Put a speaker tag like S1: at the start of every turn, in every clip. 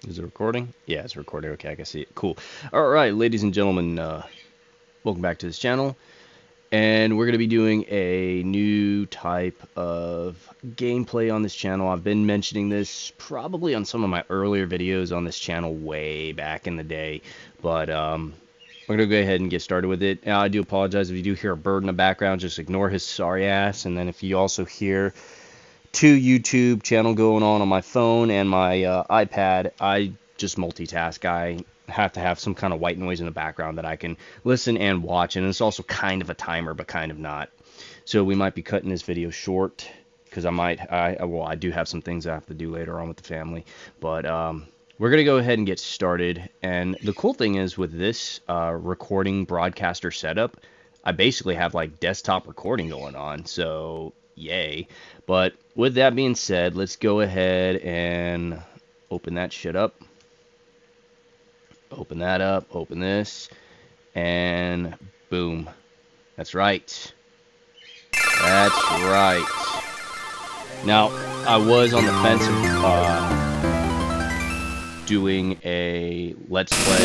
S1: Is it recording? Yeah, it's recording. Okay, I can see it. Cool. All right, ladies and gentlemen, welcome back to this channel. And we're going to be doing a new type of gameplay on this channel. I've been mentioning this probably on some of my earlier videos on this channel way back in the day. But we're going to go ahead and get started with it. Now, I do apologize if you do hear a bird in the background. Just ignore his sorry ass. And then if you also hear two YouTube channel going on my phone and my iPad, I just multitask. I have to have some kind of white noise in the background that I can listen and watch, and it's also kind of a timer, but kind of not. So we might be cutting this video short because I do have some things I have to do later on with the family, but we're gonna go ahead and get started. And the cool thing is with this recording broadcaster setup, I basically have like desktop recording going on, so yay. But with that being said, let's go ahead and open that shit up. Open that up, open this, and boom. That's right. That's right. Now, I was on the fence of doing a Let's Play on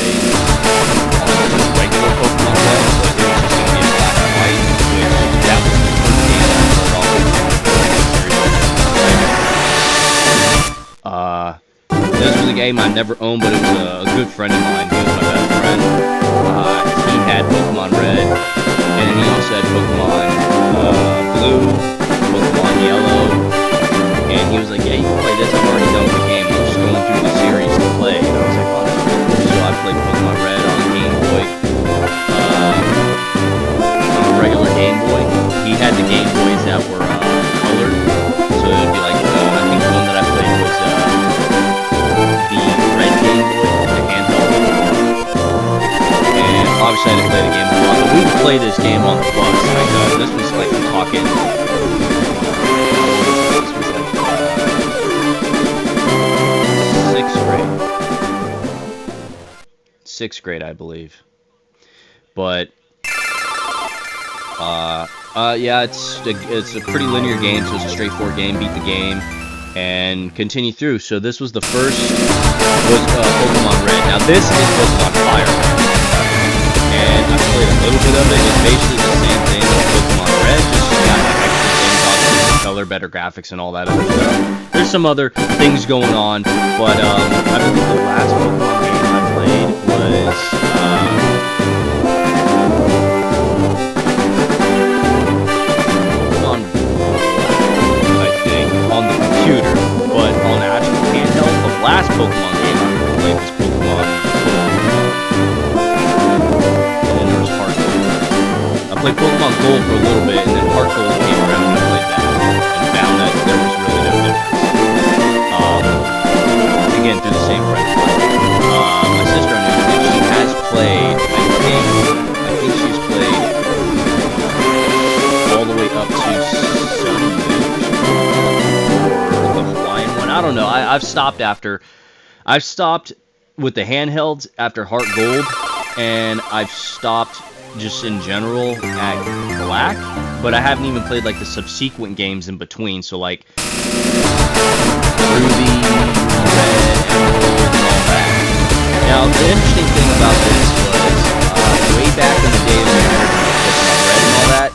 S1: regular Pokemon Red, but it was just going to be in black and white, which that was the first game that I started off with. This was a game I never owned, but it was a good friend of mine. He was my best friend. He had Pokemon Red, and he also had Pokemon Blue, Pokemon Yellow, and he was like, yeah, you can play this. I've already done the game. I'm just going through the series to play. And I was like, oh, that's pretty cool. So I played Pokemon Red on the Game Boy, on the regular Game Boy. He had the Game Boys that were colored, so it would be like, I think the one that I played was the red Game Boy, the handheld. And obviously I didn't play the game a lot, but we would play this game on the bus. Like, this was like, I'm talking, this was like 6th grade, I believe. But yeah, it's a pretty linear game, so it's a straightforward game. Beat the game and continue through. So this was the first, was Pokemon Red. Now this is Pokemon FireRed, and I played a little bit of it. It's basically the same thing as Pokemon Red, just got like extra things, obviously, color, better graphics, and all that other stuff. There's some other things going on, but I believe the last Pokemon game I played was on the computer, but on the actual handheld, the last Pokemon game I ever played was Pokemon Gold. And then there was Heart Gold. I played Pokemon Gold for a little bit, and then Heart Gold came around and I played that, and found that there was really no difference. Again, through the same friend. My sister knew that she has played, I think she's played all the way up to Sun. I don't know. I've stopped with the handhelds after Heart Gold, and I've stopped just in general at Black, but I haven't even played like the subsequent games in between, so like Ruby, Red, Emerald, and all that. Now, the interesting thing about this was, way back in the day when I heard Pokemon Red and all that,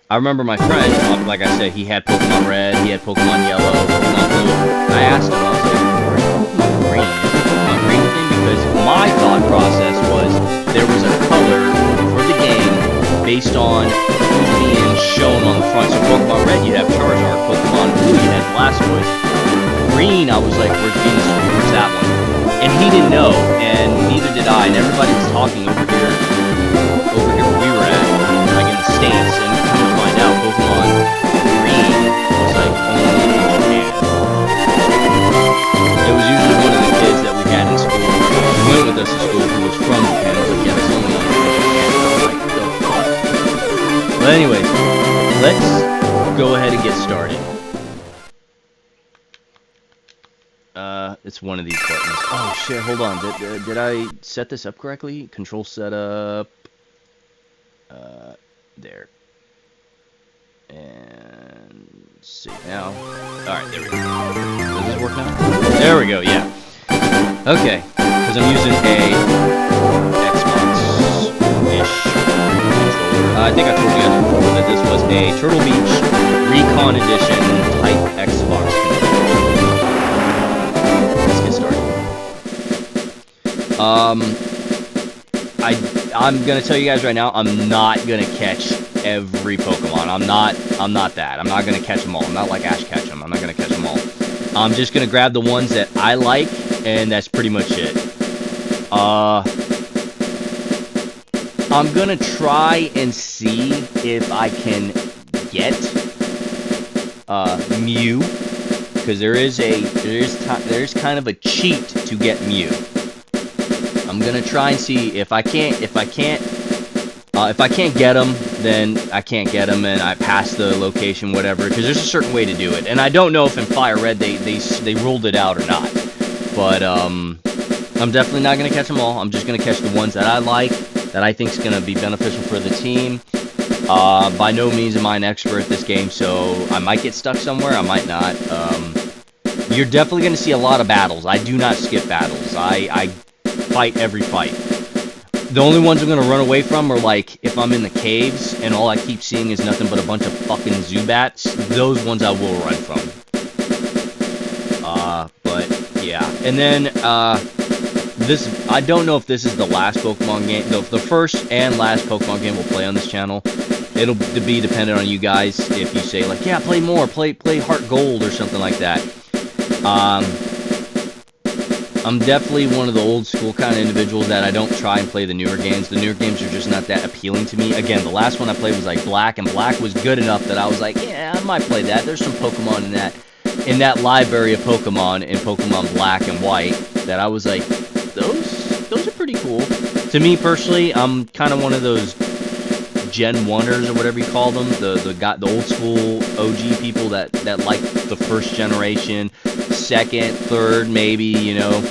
S1: I remember my friend, like I said, he had Pokemon Red, he had Pokemon Yellow, Pokemon Blue. I asked him, I was like, where's Pokemon Green? Is it Pokemon Green thing? Because my thought process was there was a color for the game based on who's being shown on the front. So Pokemon Red, you'd have Charizard. Pokemon Blue, you'd have Blastoise. Green, I was like, where's Venusaur? Where's that one? And he didn't know, and neither did I, and everybody was talking over here where we were at, like in the States, and come to find out Pokemon Green was like only in Japan. It was usually one of the kids that we had in school who went with us to school who was from Japan. I was like, yeah, that's only in Japan. And I was like, the fuck? But anyways, let's go ahead and get started. It's one of these buttons. Oh shit, hold on. Did I set this up correctly? Control setup. There. And save now. Alright, there we go. Does this work now? There we go, yeah. Okay, because I'm using a Xbox-ish controller. I think I told you guys before that this was a Turtle Beach Recon Edition type Xbox controller. Let's get started. I'm gonna tell you guys right now, I'm not gonna catch every Pokemon. I'm not that. I'm not gonna catch them all. I'm not like Ash Ketchum. I'm not gonna catch them all. I'm just gonna grab the ones that I like, and that's pretty much it. I'm gonna try and see if I can get Mew, because there is kind of a cheat to get Mew. I'm gonna try and see if I can't get them, then I can't get them, and I pass the location, whatever. Because there's a certain way to do it, and I don't know if in FireRed they ruled it out or not. But I'm definitely not gonna catch them all. I'm just gonna catch the ones that I like, that I think is gonna be beneficial for the team. By no means am I an expert at this game, so I might get stuck somewhere. I might not. You're definitely gonna see a lot of battles. I do not skip battles. I fight every fight. The only ones I'm going to run away from are, like, if I'm in the caves and all I keep seeing is nothing but a bunch of fucking Zubats. Those ones I will run from. But, yeah. And then, I don't know if this is the last Pokemon game. The first and last Pokemon game we'll play on this channel. It'll be dependent on you guys if you say, like, yeah, play more. Play Heart Gold or something like that. I'm definitely one of the old school kind of individuals that I don't try and play the newer games. The newer games are just not that appealing to me. Again, the last one I played was like Black, and Black was good enough that I was like, yeah, I might play that. There's some Pokemon in that library of Pokemon in Pokemon Black and White that I was like, those are pretty cool. To me personally, I'm kind of one of those Gen 1ers or whatever you call them, the old school OG people that like the first generation, second, third, maybe, you know.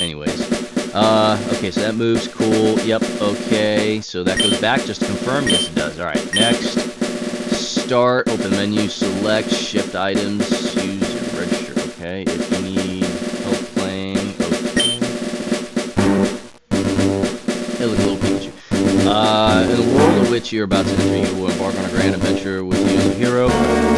S1: Anyways, okay, so that moves, cool. Yep, okay, so that goes back. Just to confirm, yes it does. All right, next, start, open menu, select, shift items, use and register. Okay, if you need help playing, okay. Hey, look, little Pikachu. In the world in which you're about to enter, you will embark on a grand adventure with you as a hero.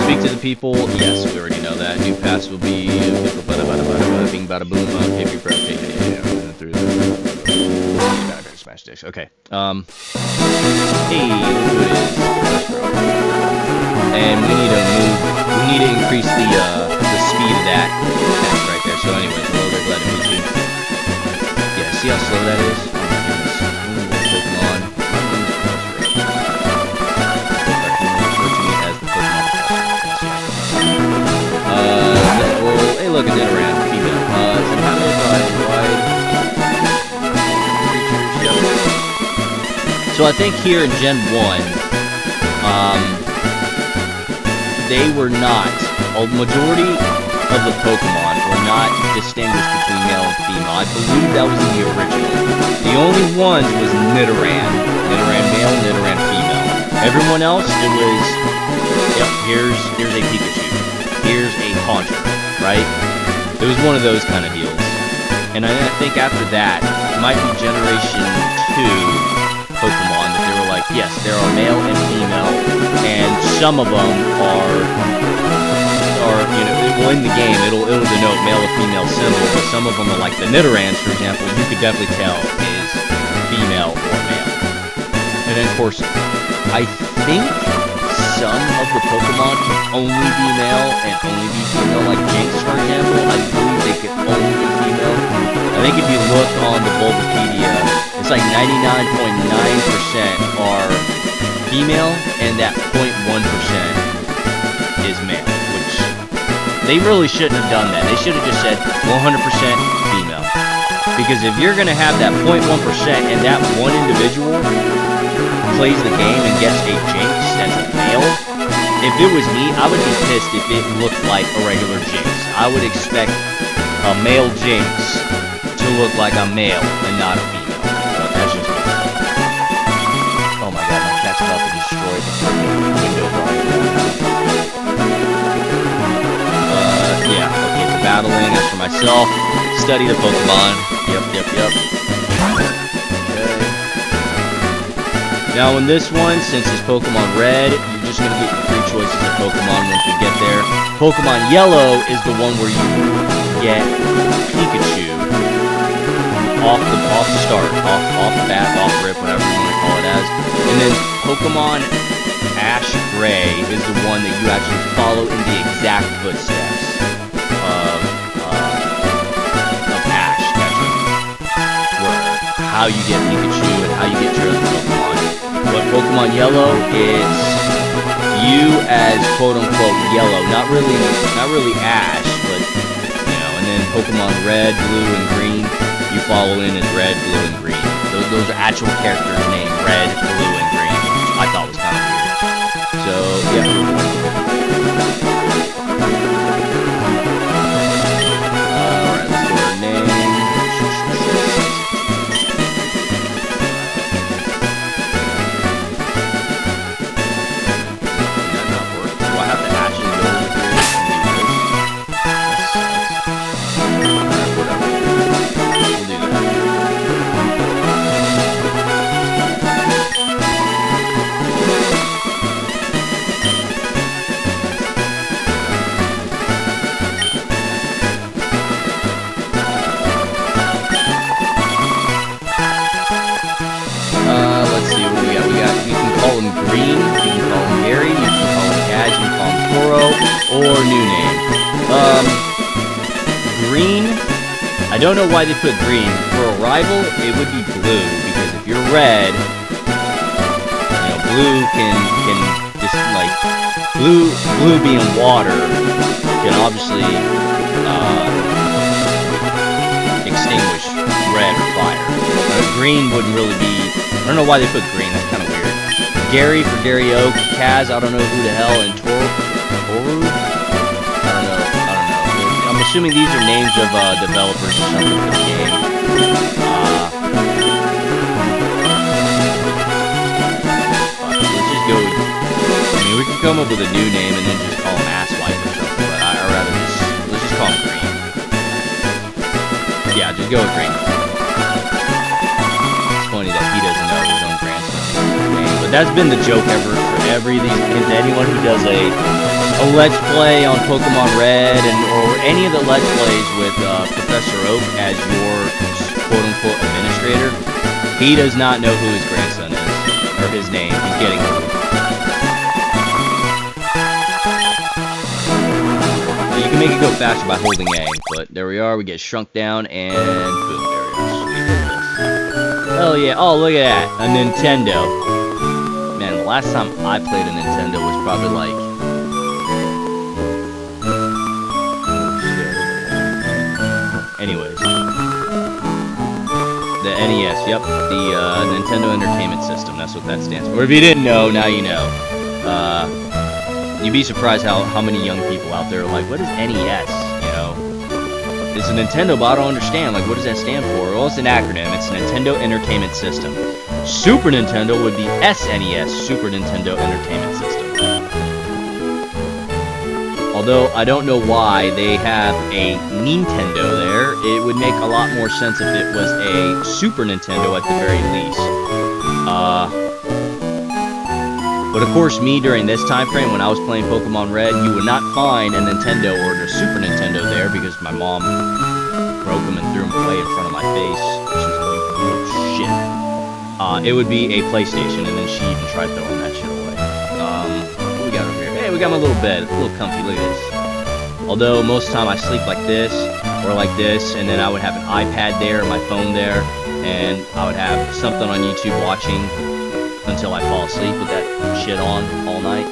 S1: Speak to the people. Yes, we already know that. New paths will be bing bada boom. Okay, be breath. Yeah. Through the smash dish. Okay. Hey, look who it is. And we need to move. We need to increase the speed of that right there. So anyway, hello there, glad to meet you. Yeah, see how slow that is? Pokemon. Hey, look, it did around. Female. So I think here in Gen 1, they were not, a majority of the Pokemon were not distinguished between male and female. I believe that was in the original. The only ones was Nidoran. Nidoran male, Nidoran female. Everyone else, it was, yep, here's a Pikachu. Here's a Haunter, right? It was one of those kind of deals. And I think after that, it might be Generation 2 Pokemon that they were like, yes, there are male and female, and some of them are, you know, well, in the game, it'll denote male or female symbol, but some of them are like the Nidorans, for example, you could definitely tell is female or male. And then, of course, I think some of the Pokemon can only be male and only be female, like Jinx, for example. I believe they can only be female. I think if you look on the Bulbapedia, it's like 99.9% are female, and that 0.1% is male, which they really shouldn't have done that. They should have just said 100% female. Because if you're going to have that 0.1% and that one individual plays the game and gets a Jinx that's a male, if it was me, I would be pissed if it looked like a regular Jinx. I would expect a male Jinx to look like a male and not a female. But that's just me. Oh my god, my cat's about to destroy the freaking window. Yeah, okay, battling. As for myself, study the Pokemon. Yep. Now in this one, since it's Pokemon Red, you're just going to get your 3 choices of Pokemon once we get there. Pokemon Yellow is the one where you get Pikachu off the start, off the bat, off rip, whatever you want to call it as. And then Pokemon Ash Gray is the one that you actually follow in the exact footsteps of Ash, how you get Pikachu and how you get your other Pokemon. But Pokemon Yellow, it's you as quote-unquote yellow, not really Ash, but you know. And then Pokemon Red, Blue, and Green, you follow in as Red, Blue, and Green. Those are actual characters named Red, Blue, and Green, which I thought was kind of weird. So yeah. Alright, let's go our name. Or new name. Green, I don't know why they put green. For a rival, it would be blue, because if you're red, you know, blue can just like, blue being water, can obviously extinguish red or fire. Green wouldn't really be, I don't know why they put green, that's kind of weird. Gary for Gary Oak, Kaz, I don't know who the hell, and Toru? I don't know. I'm assuming these are names of developers or something for the game. Let's just go with, I mean, we can come up with a new name and then just call him Asswipe or something, but I'd rather let's just call him Green. Yeah, just go with Green. It's funny that he doesn't know his own grandson's name, but that's been the joke ever for anyone who does a Let's Play on Pokemon Red or any of the Let's Plays with Professor Oak as your quote-unquote administrator. He does not know who his grandson is, or his name. He's getting old. You can make it go faster by holding A, but there we are. We get shrunk down, and boom, there we are. Sweet. Hell yeah. Oh, look at that. A Nintendo. Man, the last time I played a Nintendo was probably like... Anyways, the NES, yep, the Nintendo Entertainment System, that's what that stands for. If you didn't know, now you know. You'd be surprised how many young people out there are like, what is NES, you know? It's a Nintendo, but I don't understand, like, what does that stand for? Well, it's an acronym, it's Nintendo Entertainment System. Super Nintendo would be SNES, Super Nintendo Entertainment System. Although I don't know why they have a Nintendo there. It would make a lot more sense if it was a Super Nintendo at the very least. But of course, me during this time frame when I was playing Pokemon Red, you would not find a Nintendo or a Super Nintendo there because my mom broke them and threw them away in front of my face. She was like, oh shit. It would be a PlayStation, and then she even tried throwing that shit away. What we got over here? Hey, we got my little bed. It's a little comfy. Look at this. Although most of the time I sleep like this or like this, and then I would have an iPad there, my phone there, and I would have something on YouTube watching until I fall asleep with that shit on all night.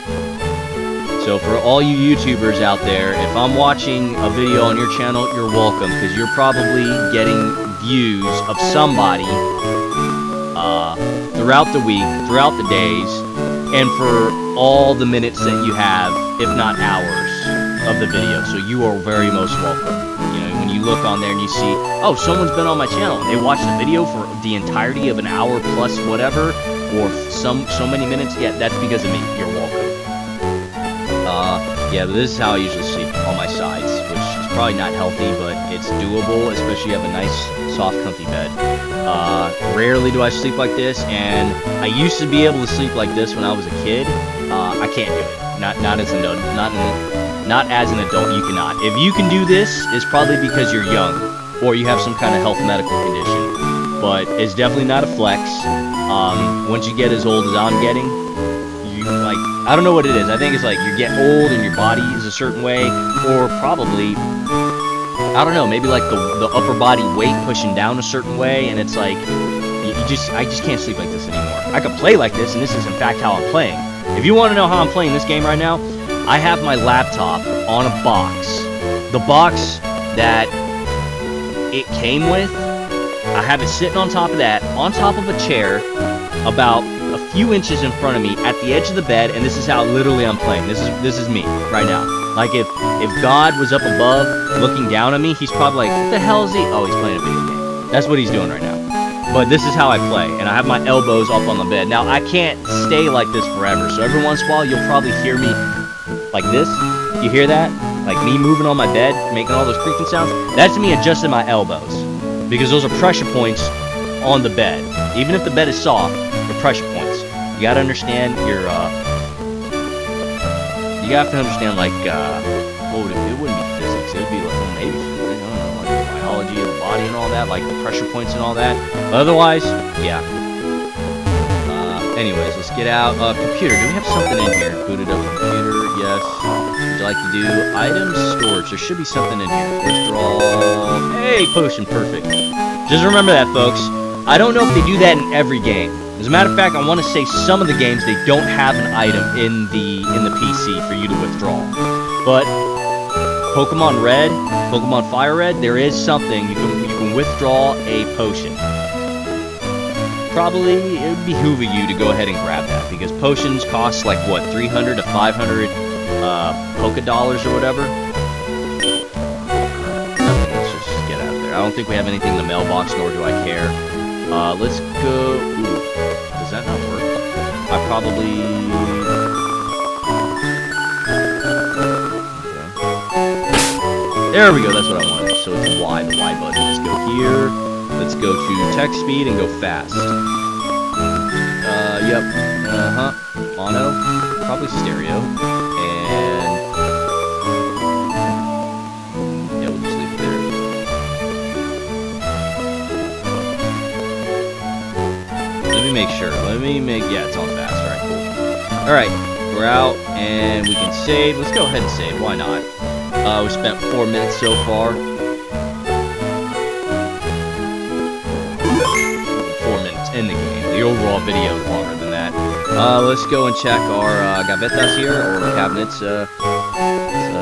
S1: So for all you YouTubers out there, if I'm watching a video on your channel, you're welcome, because you're probably getting views of somebody throughout the week, throughout the days, and for all the minutes that you have, if not hours, of the video. So you are very most welcome. You know, when you look on there and you see, oh, someone's been on my channel, and they watched the video for the entirety of an hour plus whatever, or so many minutes, yeah, that's because of me. You're welcome. Yeah, but this is how I usually sleep, on my sides, which is probably not healthy, but it's doable, especially if you have a nice, soft, comfy bed. Rarely do I sleep like this, and I used to be able to sleep like this when I was a kid. I can't do it. Not as an adult. Not as an adult. You cannot. If you can do this, it's probably because you're young or you have some kind of health medical condition. But it's definitely not a flex. Once you get as old as I'm getting, you like, I don't know what it is. I think it's like you get old and your body is a certain way, or probably, I don't know, maybe like the upper body weight pushing down a certain way, and it's like I just can't sleep like this anymore. I could play like this, and this is in fact how I'm playing. If you want to know how I'm playing this game right now, I have my laptop on a box. The box that it came with, I have it sitting on top of that, on top of a chair, about a few inches in front of me, at the edge of the bed, and this is how literally I'm playing. This is me right now. Like if God was up above looking down at me, he's probably like, what the hell is he? Oh, he's playing a video game. That's what he's doing right now. But this is how I play, and I have my elbows up on the bed. Now, I can't stay like this forever, so every once in a while, you'll probably hear me like this. You hear that? Like me moving on my bed, making all those creaking sounds? That's me adjusting my elbows, because those are pressure points on the bed. Even if the bed is soft, they're pressure points. You gotta understand your, you have to understand, like, what would it wouldn't be physics, it would be like, well, maybe, I don't know, like biology of the body and all that, like the pressure points and all that. But otherwise, yeah. Anyways, let's get out. Computer, do we have something in here? Booted up computer, yes. Would you like to do items, storage? There should be something in here. Withdraw. Hey, potion, perfect. Just remember that, folks. I don't know if they do that in every game. As a matter of fact, I want to say some of the games they don't have an item in the PC for you to withdraw. But Pokemon Red, Pokemon FireRed, there is something you can withdraw a potion. Probably it would behoove you to go ahead and grab that, because potions cost like what, 300 to 500 Poké dollars or whatever. Let's just get out of there. I don't think we have anything in the mailbox, nor do I care. Let's go. Ooh, does that not work? I probably. Okay. There we go. That's what I wanted. So it's Y, the Y button. Let's go here. Let's go to text speed and go fast. Yep. Mono. Probably stereo. And yeah, we'll just leave it there. Let me make sure. Yeah, it's on fast. Alright, cool. Alright, we're out and we can save. Let's go ahead and save. Why not? We spent 4 minutes so far. 4 minutes in the game. The overall video is longer than that. Let's go and check our gavetas here, or cabinets. It's a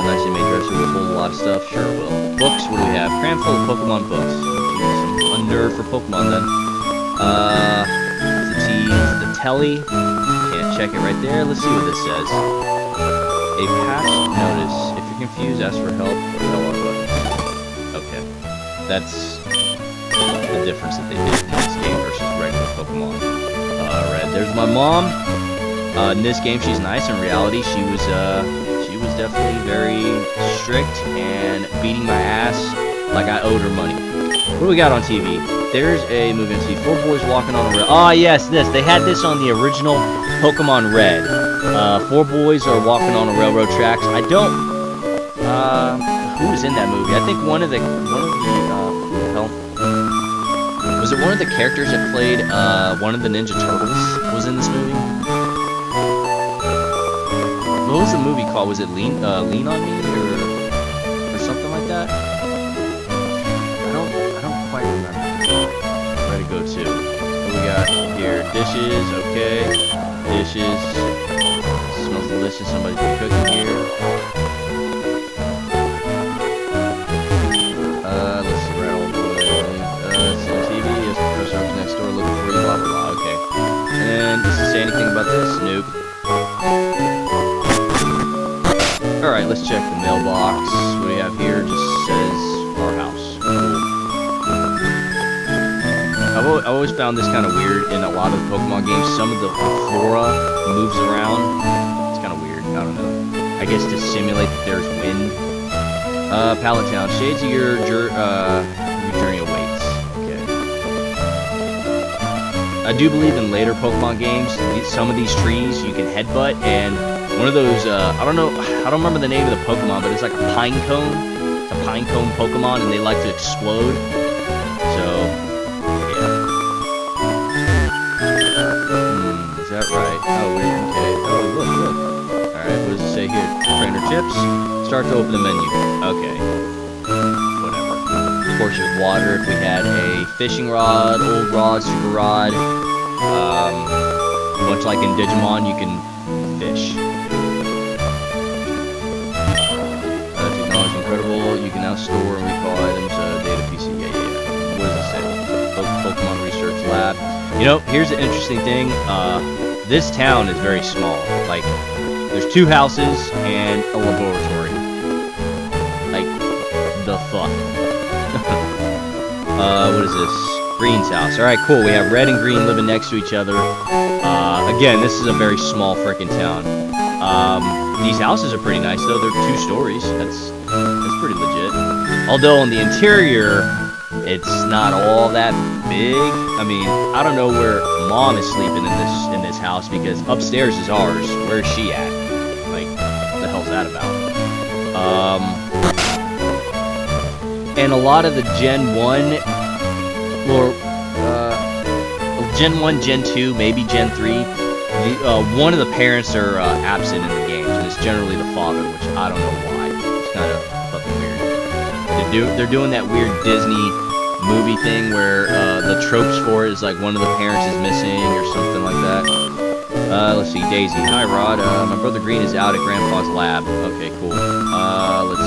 S1: nicely made dresser. Will hold a lot of stuff. Sure it will. Books. What do we have? Cram full of Pokemon books. Some under for Pokemon then. The telly. Can't check it right there. Let's see what this says. A past notice. If you're confused, ask for help or L1 buttons. Okay. That's the difference that they did in this game versus regular Pokemon Red. There's my mom. In this game, she's nice. In reality, she was definitely very strict and beating my ass like I owed her money. What do we got on TV? There's a movie on TV. 4 boys walking on a rail. Ah, yes, this. They had this on the original Pokemon Red. 4 boys are walking on a railroad tracks. I don't. Who was in that movie? I think one of the who the hell? Was it one of the characters that played one of the Ninja Turtles was in this movie? What was the movie called? Was it Lean on Me or something like that? I don't quite remember. Where to go to? What we got here? Dishes, okay. Dishes. Smells delicious. Somebody's been cooking here. Let's see, right all the way. See TV. Yes, the person up next door looking for you. Blah blah blah. Okay. And does it say anything about this? Nope. Alright, let's check the mailbox. What do we have here? Just says our house. Cool. I've always found this kind of weird in a lot of the Pokemon games. Some of the flora moves around. It's kind of weird. I don't know. I guess to simulate that there's wind. Pallet Town. Shades of your journey awaits. Okay. I do believe in later Pokemon games, some of these trees you can headbutt, and one of those, I don't remember the name of the Pokemon, but it's like a pine cone. It's a pine cone Pokemon, and they like to explode. So, yeah. Is that right? Oh, weird. Okay. Oh, look. Alright, what does it say here? Trainer tips. Start to open the menu. Okay. Whatever. Of course, there's water. If we had a fishing rod, old rod, super rod, much like in Digimon, you can fish. Technology incredible. You can now store and recall items, data PC. Yeah. What does it say? Pokemon Research Lab. You know, here's the interesting thing. This town is very small. Like, there's 2 houses and a laboratory. Like, the fuck. What is this? Green's house. Alright, cool. We have Red and Green living next to each other. Again, this is a very small frickin' town. These houses are pretty nice, though. They're 2 stories. That's pretty legit. Although on the interior, it's not all that big. I mean, I don't know where Mom is sleeping in this house, because upstairs is ours. Where's she at? Like, what the hell's that about? And a lot of the Gen 1, or Gen 1, Gen 2, maybe Gen 3, one of the parents are absent in the games, and it's generally the father, which I don't know why. It's kind of fucking weird. They're doing that weird Disney movie thing where the tropes for it is like one of the parents is missing or something like that. Let's see, Daisy. Hi, Rod. My brother Green is out at Grandpa's lab. Okay, cool. What's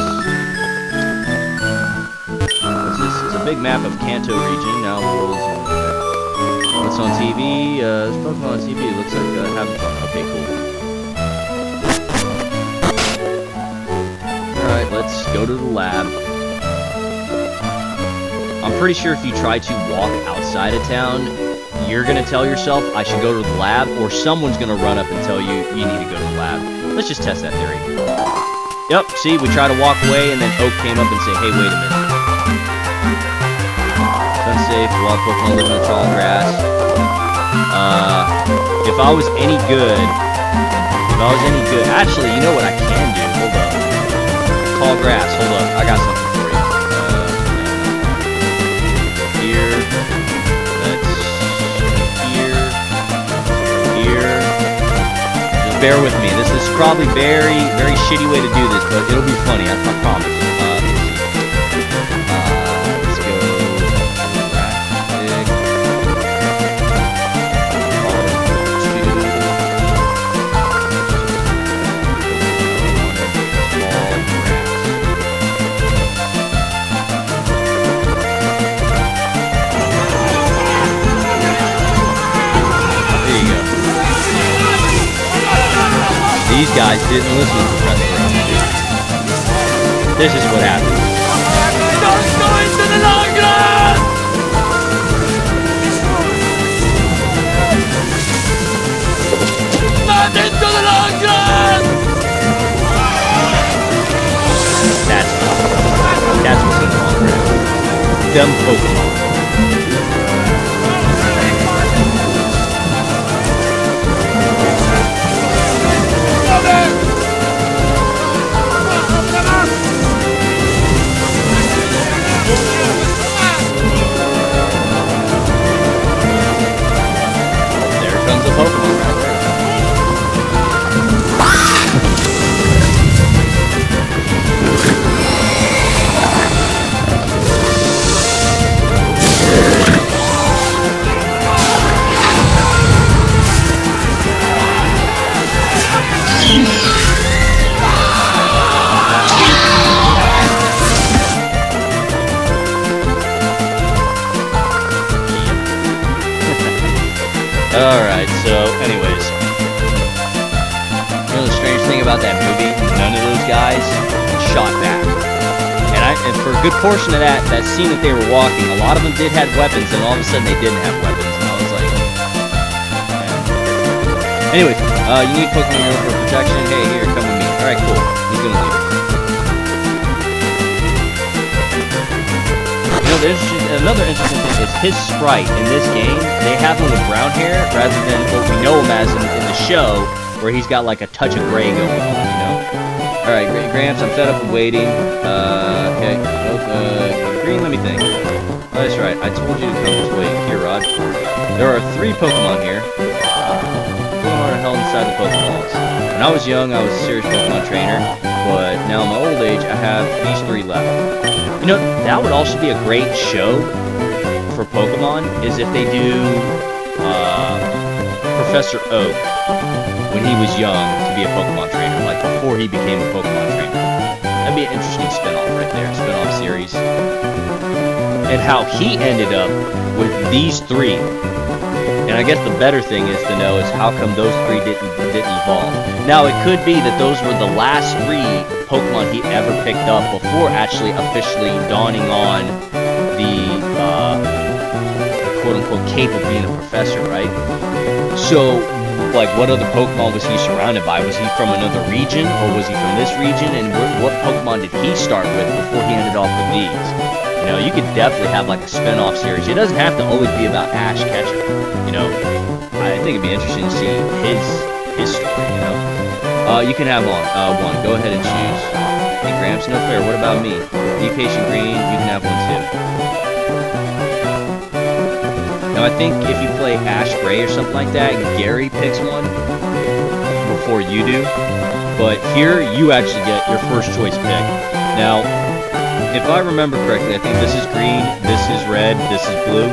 S1: this? It's a big map of Kanto region. Now the world's... What's on TV? This Pokemon on TV. It looks like having fun. Okay, cool. Alright, let's go to the lab. I'm pretty sure if you try to walk outside of town, you're going to tell yourself, I should go to the lab, or someone's going to run up and tell you, you need to go to the lab. Let's just test that theory. Yep, see, we try to walk away, and then Oak came up and said, hey, wait a minute. It's unsafe, wild Pokemon live in the tall grass. If I was any good, actually, you know what I can do? Hold up. Tall grass, hold up, I got something for you. Here. Just bear with me. This is probably very, very shitty way to do this, but it'll be funny, I promise. Let's go. These guys didn't listen to Professor Oak. This is what happened. Don't go into the long grass! Not into the long grass! That's what's in the long grass. Them Pokemon. Alright, so anyways, you know the strange thing about that movie? None of those guys shot back. And for a good portion of that scene that they were walking, a lot of them did have weapons, and all of a sudden they didn't have weapons, and I was like... Yeah. Anyways, you need Pokemon for protection? Hey, here, come with me. Alright, cool. He's gonna leave. another interesting thing is his sprite in this game. They have him with brown hair rather than what we know him as in the show, where he's got like a touch of gray going on, you know? Alright, Gramps, I'm fed up with waiting. Okay. Green, let me think. Oh, that's right, I told you to come this way. Here, Rod. There are 3 Pokemon here. Pokemon are held inside the Pokeballs. When I was young, I was a serious Pokemon trainer, but now in my old age, I have these 3 left. You know, that would also be a great show for Pokemon, is if they do Professor Oak when he was young to be a Pokemon trainer, like before he became a Pokemon trainer. That'd be an interesting spin-off right there, spin-off series. And how he ended up with these 3. And I guess the better thing is to know is how come those 3 didn't evolve. Now, it could be that those were the last 3 Pokemon he ever picked up before actually officially dawning on the quote-unquote cape of being a professor, right? So, like, what other Pokemon was he surrounded by? Was he from another region, or was he from this region? And what Pokemon did he start with before he ended off with these? You know, you could definitely have, like, a spin-off series. It doesn't have to always be about Ash Ketchum, you know? I think it'd be interesting to see his story, you know? You can have one. Go ahead and choose. Hey, Gramps, no fair. What about me? Be Patient Green, you can have one, too. Now, I think if you play Ash Gray or something like that, Gary picks one before you do. But here, you actually get your first choice pick. Now, if I remember correctly, I think this is green, this is red, this is blue.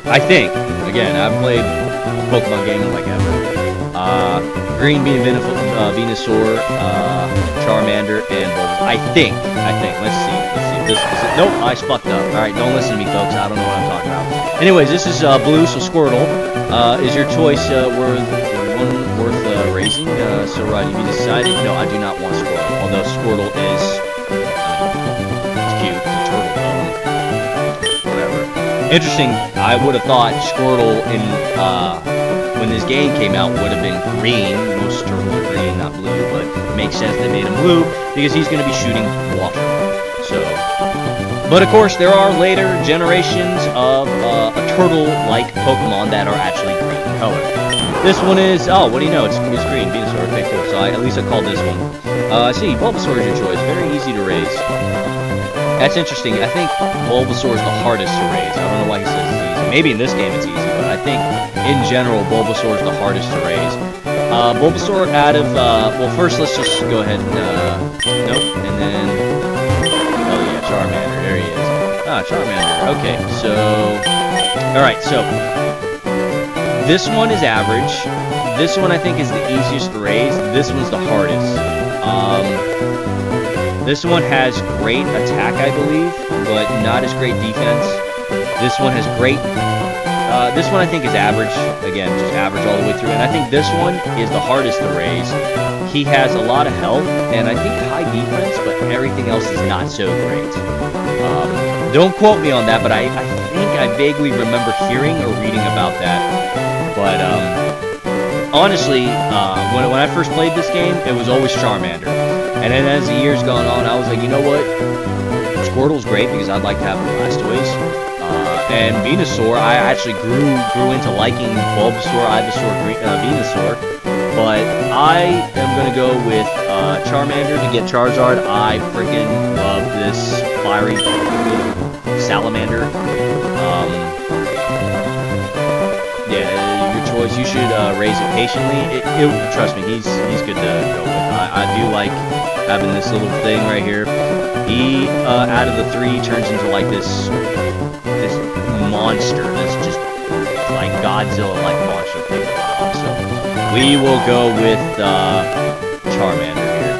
S1: I think. Again, I've played Pokemon gaming like ever. Green being Venusaur, Charmander, and Bulbasaur. I think. Let's see. Nope, I fucked up. Alright, don't listen to me, folks. I don't know what I'm talking about. Anyways, this is blue, so Squirtle. Is your choice worth raising? So, Rod, have you decided? No, I do not want Squirtle. Although Squirtle is... it's cute. It's a turtle. Whatever. Interesting. I would have thought Squirtle when this game came out would have been green. Most turtles are green, not blue, but it makes sense they made him blue because he's going to be shooting water. So, but of course, there are later generations of a turtle-like Pokemon that are actually green in color. This one is, oh, what do you know? It's green, Venusaur. Okay, cool. So at least I called this one. I see, Bulbasaur is your choice. Very easy to raise. That's interesting. I think Bulbasaur is the hardest to raise. I don't know why he says it's easy. Maybe in this game it's easy, but I think in general Bulbasaur is the hardest to raise. Bulbasaur out of, well, first let's just go ahead and, nope, and then, oh yeah, Charmander, there he is. Ah, Charmander, okay, so, alright, so, this one is average, this one I think is the easiest to raise, this one's the hardest. This one has great attack, I believe, but not as great defense. This one has great... this one I think is average. Again, just average all the way through. And I think this one is the hardest to raise. He has a lot of health, and I think high defense, but everything else is not so great. Don't quote me on that, but I think I vaguely remember hearing or reading about that. But, honestly, when I first played this game, it was always Charmander. And then as the years gone on, I was like, you know what? Squirtle's great because I'd like to have Blastoise. And Venusaur, I actually grew into liking Bulbasaur, Ivysaur, Venusaur. But I am going to go with Charmander to get Charizard. I freaking love this fiery salamander. Yeah, your choice. You should raise it patiently. Trust me, he's good to go with. I do like having this little thing right here. He, out of the 3, turns into like this monster. This just like Godzilla-like monster thing. So we will go with Charmander here.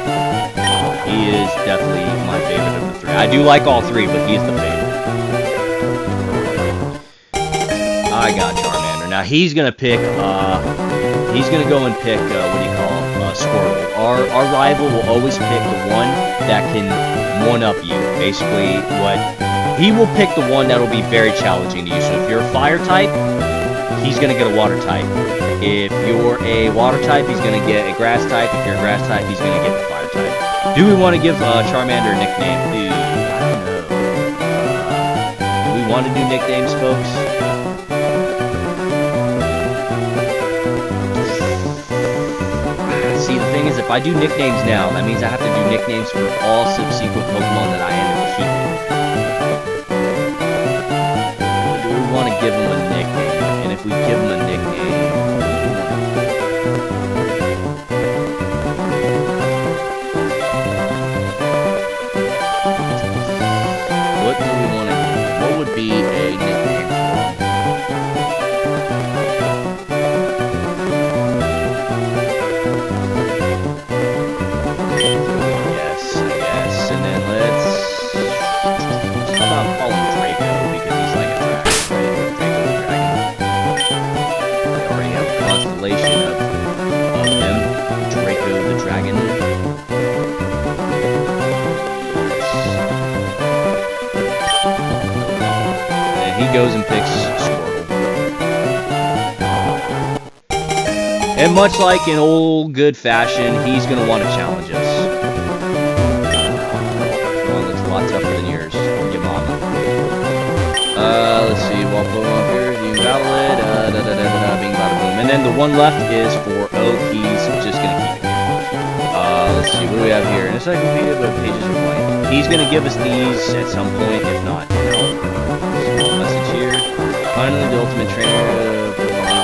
S1: He is definitely my favorite of the 3. I do like all 3, but he's the favorite. I got Charmander. Now he's gonna pick. He's gonna go and pick. What do you call Squirtle? Our rival will always pick the one that can one-up you. Basically, he will pick the one that will be very challenging to you. So if you're a fire type, he's gonna get a water type. If you're a water type, he's gonna get a grass type. If you're a grass type, he's gonna get the fire type. Do we want to give Charmander a nickname? Dude, I don't know. want to do nicknames, folks? See, the thing is, if I do nicknames now, that means I have to do nicknames for all subsequent Pokemon that I end up keeping. Do we want to give them a nickname? And if we give them a nickname... What do we want to give? What would be a nickname for them? Yes. And then let's... How about call him Draco, because he's like a dragon, right? Draco the dragon. We already have a constellation of him. Draco the dragon. He goes and picks Squirtle. And much like in old good fashion, he's going to want to challenge us. One that's a lot tougher than yours. Your mama. Let's see. While Pokemon appears, you can battle it. Bing, bada, boom. And then the one left is for Oak. He's just going to keep it. Let's see. What do we have here? An encyclopedia, but pages are blank. He's going to give us these at some point, if not, message here. Finally, the ultimate trainer.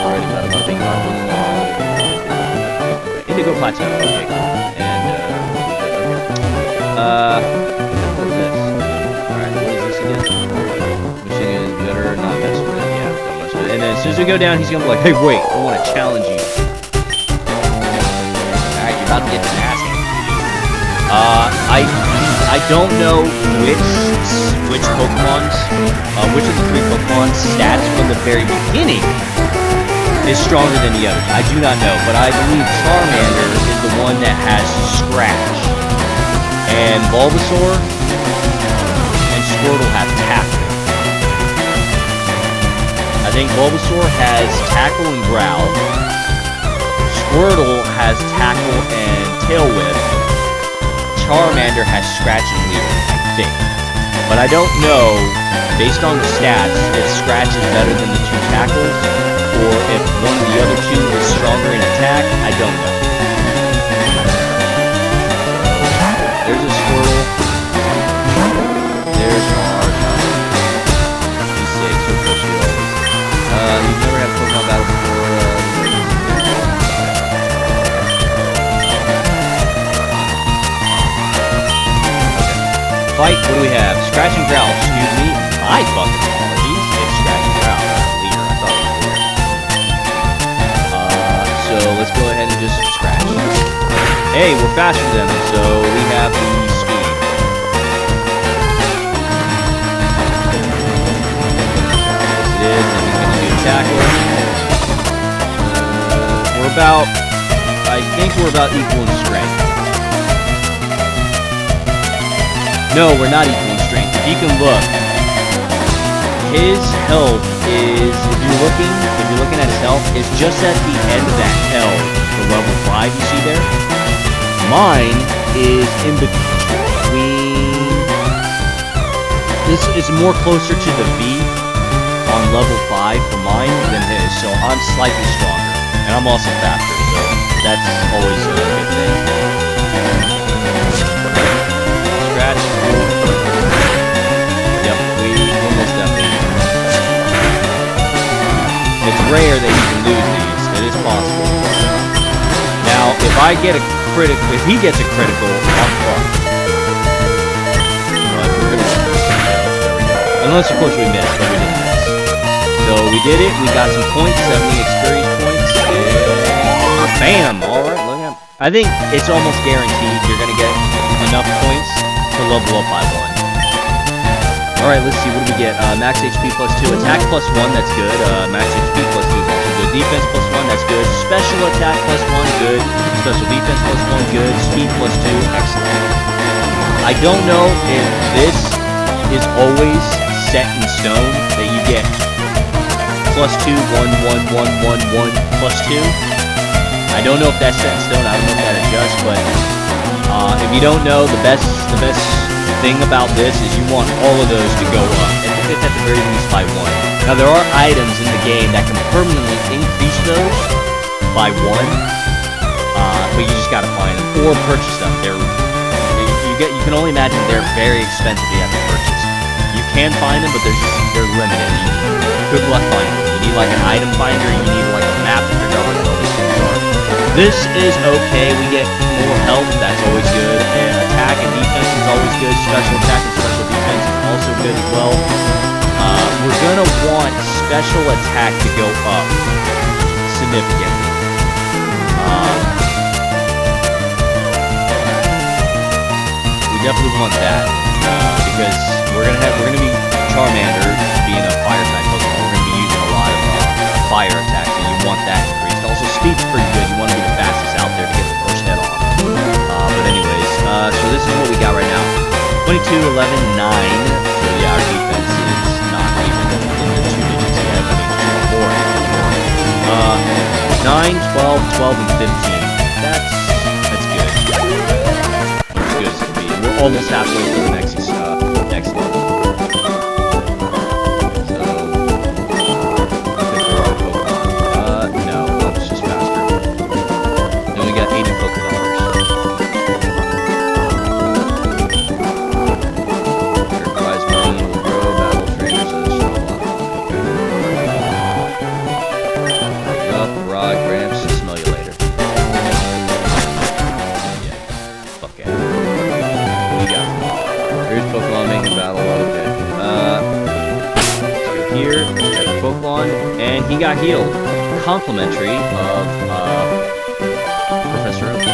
S1: Already about being Indigo Plateau. Okay, cool. And what is this? Alright, what is this again? Wishing is better, not mess with it. Yeah, don't mess with it. And then as soon as we go down, he's gonna be like, hey, wait, I want to challenge you. Alright, you're about to get nasty. I don't know which Pokemon's, which of the 3 Pokemon's stats from the very beginning is stronger than the other. I do not know, but I believe Charmander is the one that has Scratch, and Bulbasaur and Squirtle have Tackle. I think Bulbasaur has Tackle and Growl. Squirtle has Tackle and Tail Whip. Charmander has Scratch and Leer, I think. But I don't know, based on the stats, if Scratch is better than the 2 Tackles, or if one of the other 2 is stronger in attack. I don't know. There's a Squirtle. There's our He's 6, so push it always. You've never had a Pokemon battle before. Fight, what do we have? Scratch and Growl, excuse me. My fucking apologies. It's Scratch and Growl, not Leer. I thought it was Leer. So let's go ahead and just scratch. Hey, we're faster than them, so we have the speed. Yes, it is, and he's going to do tackle. I think we're about equal in strength. No, we're not equal in strength. If you can look, his health is, if you're looking at his health, it's just at the end of that L, the level 5 you see there. Mine is in between. This is more closer to the V on level 5 for mine than his, so I'm slightly stronger, and I'm also faster, so that's always a good thing. Scratch. Yep, we almost definitely. It's rare that you can lose these. It is possible. Now, if I get a critical, if he gets a critical, I'm fucked. But we're gonna win. There we go. Unless, of course, we missed, but we didn't miss. So we did it. We got some points, 70 experience points. And bam! All right, look at. I think it's almost guaranteed you're gonna get enough points to level up by 1. Alright, let's see, what do we get? Max HP plus 2, attack plus 1, that's good. Max HP plus 2 is also good. Defense plus 1, that's good. Special attack plus 1, good. Special defense plus 1, good. Speed plus 2, excellent. I don't know if this is always set in stone, that you get plus 2, 1, 1, 1, 1, 1, plus 2. I don't know if that's set in stone, I don't know if that adjusts, but if you don't know, the best thing about this is you want all of those to go up at the equipped at the very least by 1. Now there are items in the game that can permanently increase those by 1, but you just gotta find them or purchase them. You can only imagine they're very expensive to have to purchase. You can find them, but they're limited. Good luck finding them. You need like an item finder. You need like a map to figure out where all these things are. This is okay. We get more health. That's always good. And attack and defense is always good. Special attack and special defense is also good as well. We're gonna want special attack to go up significantly. We definitely want that because we're gonna be Charmander being a fire type Pokemon. We're gonna be using a lot of fire attacks, and you want that increased. Also, speed's pretty good. You want to be the fastest out there to get the first hit on. But anyways, so this is what we got right now: 22, 11, 9. So yeah, our defense is not even in the 2 digits yet. I mean, more. 9, 12, 12, and 15. That's good. As good as it can be. We're almost halfway through the next level. And he got healed. Complimentary of Professor Oak.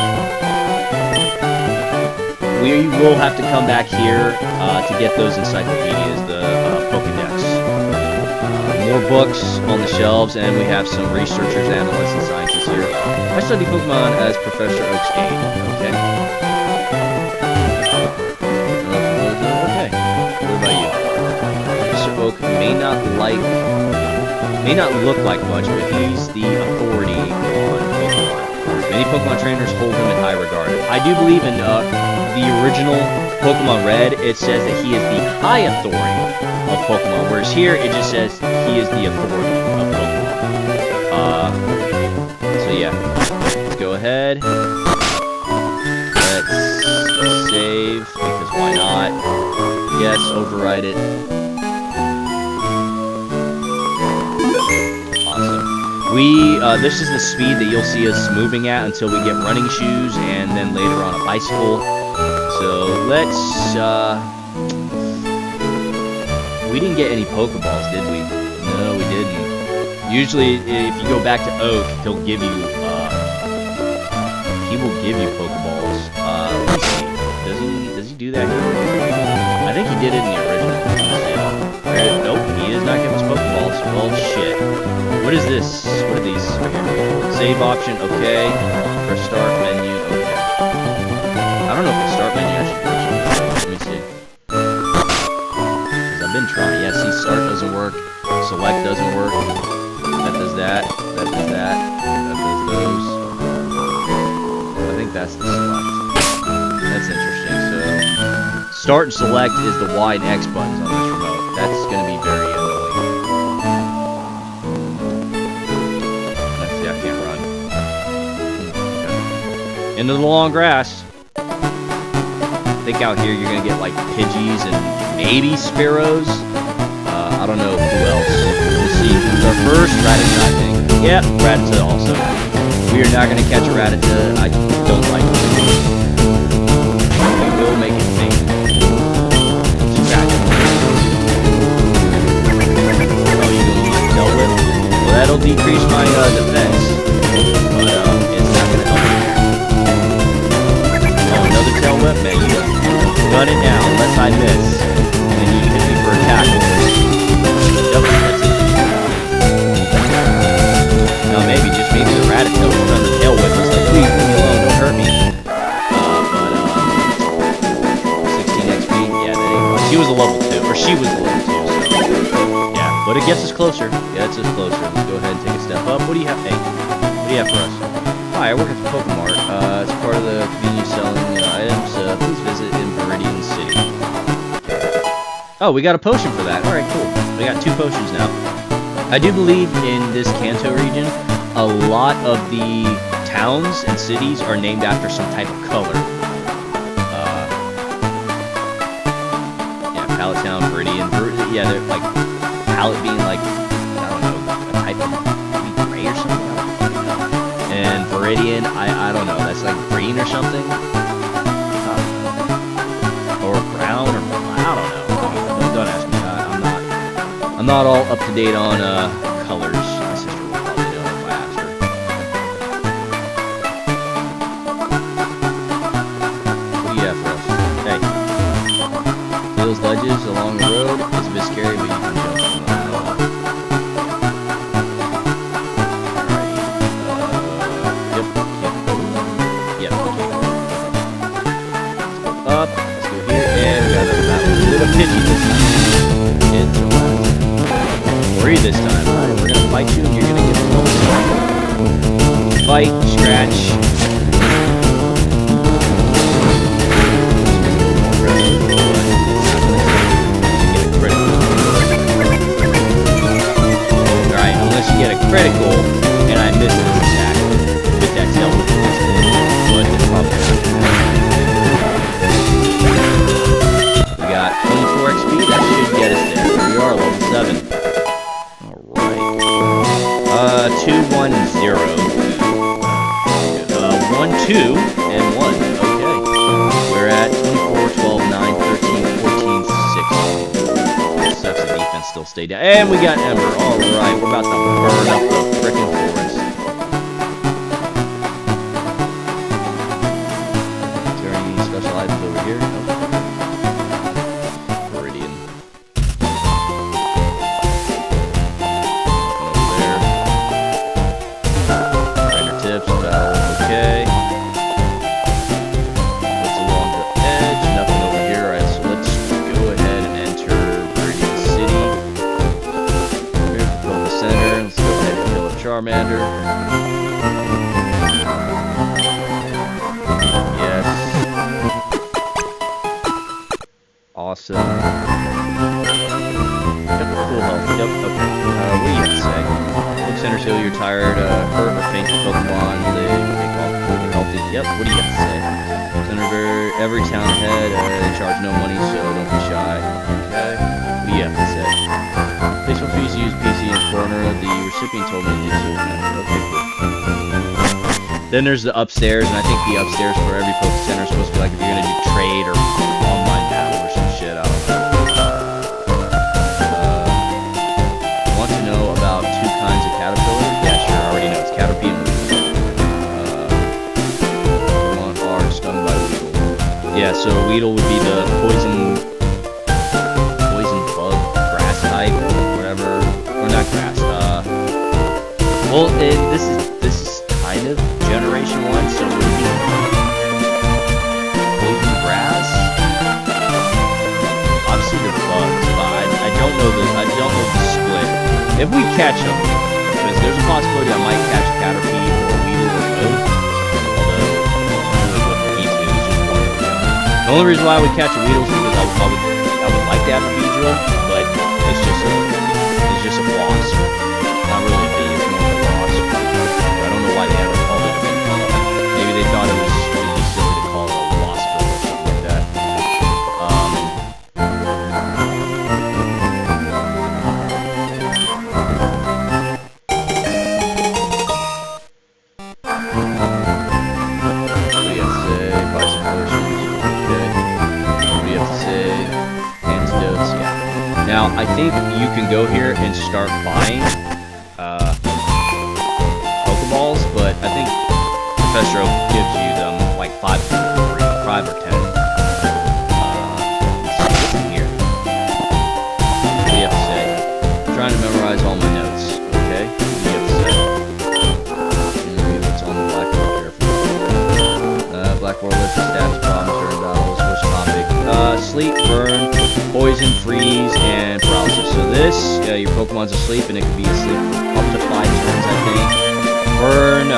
S1: We will have to come back here to get those encyclopedias, the Pokédex. More books on the shelves, and we have some researchers, analysts, and scientists here. I study Pokemon as Professor Oak's aide. Okay. Okay. What about you? Professor Oak may not look like much, but he's the authority on Pokemon. Many Pokemon trainers hold him in high regard. I do believe in the original Pokemon Red, it says that he is the high authority of Pokemon, whereas here it just says he is the authority of Pokemon. So yeah, let's go ahead. Let's save, because why not? Yes, override it. This is the speed that you'll see us moving at until we get running shoes, and then later on a bicycle. So let's, we didn't get any Pokeballs, did we? No, we didn't. Usually, if you go back to Oak, he'll give you, he will give you Pokeballs. Let's see. Does he do that here? I think he did it in the original. Nope, he does not give us Pokeballs. Well, shit. What is this? What are these? Okay. Save option, okay. Press start menu, okay. I don't know if the start menu actually works. Let me see. Because I've been trying. Yeah, see, start doesn't work. Select doesn't work. That does that. That does that. That does those. I think that's the select. That's interesting. So, start and select is the Y and X buttons on this remote. That's going to be very annoying. Into the long grass. I think out here you're gonna get like Pidgeys and maybe Sparrows. I don't know who else. Let's see who's our first. Rattata, I think. Yep, Rattata also. We are not gonna catch a Rattata. I don't like it. We will make it think. Oh, you gonna use Tail Whip? Well, that'll decrease my defense, but it's not gonna help me. Another Tail Whip, man, you gun it down unless I miss, and then you hit me for a tackle. Yep, that's it. Now maybe, just maybe the Rattata was on the Tail Whip. It's like, please leave me alone, don't hurt me. But 16 XP, yeah, that ain't much. She was a level 2, or she was a level 2, so yeah, but it gets us closer. Yeah, it's us closer. Let's go ahead and take a step up. What do you have? Hey, what do you have for us? Hi, I work at the Pokemart. As part of the convenience selling items, please visit in Viridian City. Oh, we got a potion for that. Alright, cool. We got 2 potions now. I do believe in this Kanto region, a lot of the towns and cities are named after some type of color. Yeah, Pallet Town, Viridian. Yeah, they're like pallet being like, I don't know, a type of maybe gray or something. And Viridian, I don't know, that's like green or something. Or brown, or I don't know. Don't ask me. I'm not all up to date on colors. My sister will probably know if I asked her. What do you have for us? Hey. Those ledges along the road is a bit scary, but you can jump on them. Alrighty. Yep. Up. Let's go here. And we got a little pitchy this time. This time. Alright, we're gonna fight you and you're gonna get the fight, scratch. Alright, unless you get a critical and I miss this attack with that tail whip, but it's probably not. We got 24 XP, that should get us there. We are level 7. 2, 1, 0. 1, 2, and 1. Okay. We're at 24, 12, 9, 13, 14, 16. Sucks the defense still stayed down. And we got Ember. Alright, we're about to burn up the frickin' forest. Is there any special items over here? Nope. Viridian. Okay. What's along the edge? Nothing over here. Alright, so let's go ahead and enter Viridian City. Here's the center. Let's go ahead and kill a Charmander. Yes. Awesome. Yep, full health. Yep, okay. What do you have to say? Look, center show you're tired, hurt, or faint Pokemon. They make off healthy. Yep, what do you have to say? Senator, every town ahead, they charge no money, so don't be shy. Okay? What do you have to say? Please refuse to use PC in the corner. The recipient told me to do so. Okay, cool. Then there's the upstairs, and I think the upstairs for every Poke Center is supposed to be like if you're gonna do trade or online battle or some shit. I don't know. Want to know about 2 kinds of caterpillar? Yeah, sure. I already know. It's Caterpie and Weedle. Pokemon are stung by Weedle. Yeah, so Weedle would be the poison bug, grass type, whatever. Or not grass. Well, this is kind of Generation 1, so it would be poison grass. Obviously the bugs, but I don't know the split. If we catch them, because there's a possibility I might catch Caterpie or Weedle or both. Although I wouldn't need to, it's just one of them. The only reason why I would catch a Weedle is because I would like to have a Beedrill, but it's just a wasp. Not really a bee, it's more of a wasp. I don't know why they ever called it a bee. Maybe they thought it would be silly to call it a wasp or something like that. Now, I think you can go here and start buying Pokeballs, but I think Professor Oak gives you them like 5 for free, 5 or 10. What's in here? What do you have to say? I'm trying to memorize all my notes, okay? What do you have to say? Read what's on the blackboard here. Blackboard list of stats, problems, turn battles, which topic? Sleep, burn, poison, freeze, and paralysis. So this, your Pokemon's asleep, and it can be asleep for up to 5 turns, I think. Burn,